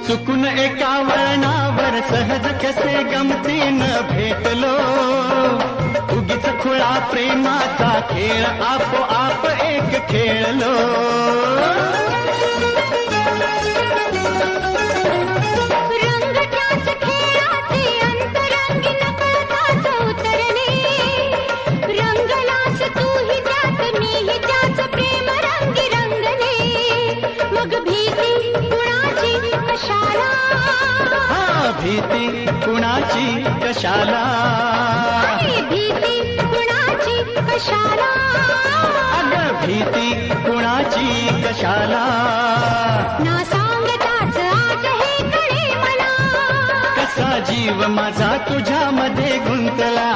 चुकून एका वळणावर सहज कसे गमतीनं भेटलो, उगीच खुळा प्रेमाचा खेळ आपोआप एक खेळलो. भीती कुणाची कशाला, भीती कुणाची कशाला, अगं भीती कुणाची कशाला. ना सांगताच आज हे कळे मला, कसा जीव माझा तुझ्यामध्ये गुंतला.